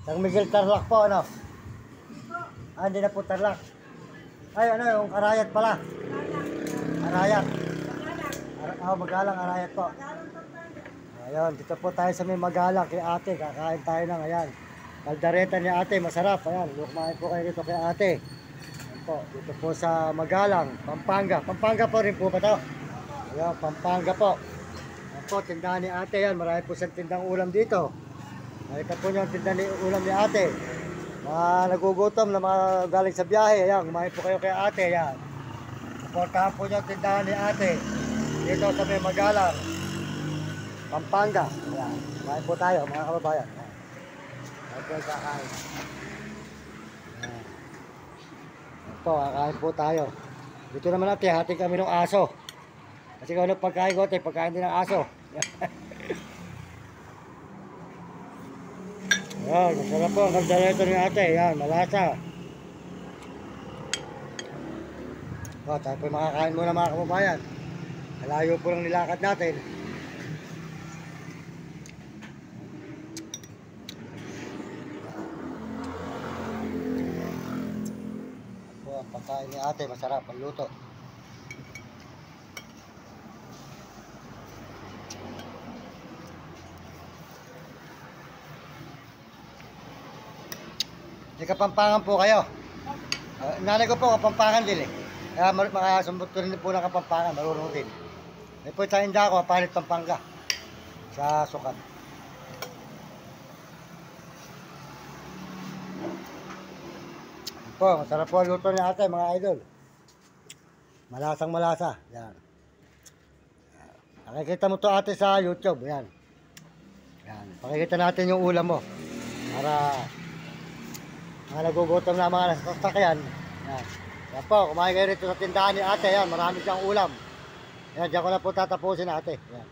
San Miguel Tarlac po, ano? Ah, hindi na po Tarlac. Ay, ano, yung Arayat pala. Arayat. Magalang, Arayat po. Ayun, dito po tayo sa may Magalang kay ate. Kakain tayo ng, ayan. Kaldareta ni ate, masarap. Ayan, kumain po kayo dito kay ate. Ayan po, dito po sa Magalang, Pampanga. Pampanga po rin po ba ito? Ayan, Pampanga po. Ayan po, tindahan ni ate yan. Marami po siyang tindang ulam dito. Nakita po niyo ang tindahan ni ulam ni ate. Mga nagugutom na mga galing sa biyahe. Ayan, kumain po kayo kay ate. Ayan. Suportahan po niyo ang tindahan ni ate. Dito sa may Magalang, Pampanga. Ayan, kumain po tayo mga kababayan. Ayan. Ayan po yung kakain. Ayan. Ayan po, kakain po tayo. Dito naman natin, hating kami ng aso. Kasi kung ano pagkain ko, pagkain din ng aso. Ayan, masarap po ang kaldereta ni ate. Ayan, malasa. O, tayo po makakain muna mga kababayan. Malayo po lang nilakad natin. Po, ang pagkain ni ate, masarap ang luto. Di Kapampangan po kayo. Nanay ko po Kapampangan din eh. Kaya makasumbot ko rin po ng Kapampangan, marunong din. May po tayong dako, Palit Pampanga. Sa Sukat. Po, masarap po ang luto ni ate mga idol. Malasang malasa. Yan. Nakikita mo to ate sa YouTube. Yan. Yan. Pakikita natin yung ulam mo. Para mga nagugutom na mga nasasakyan. Yan. Yan po, kumain kayo rito sa tindahan ni ate. Yan, marami siyang ulam. Yan, diyan ko na po tatapusin ate. Yan.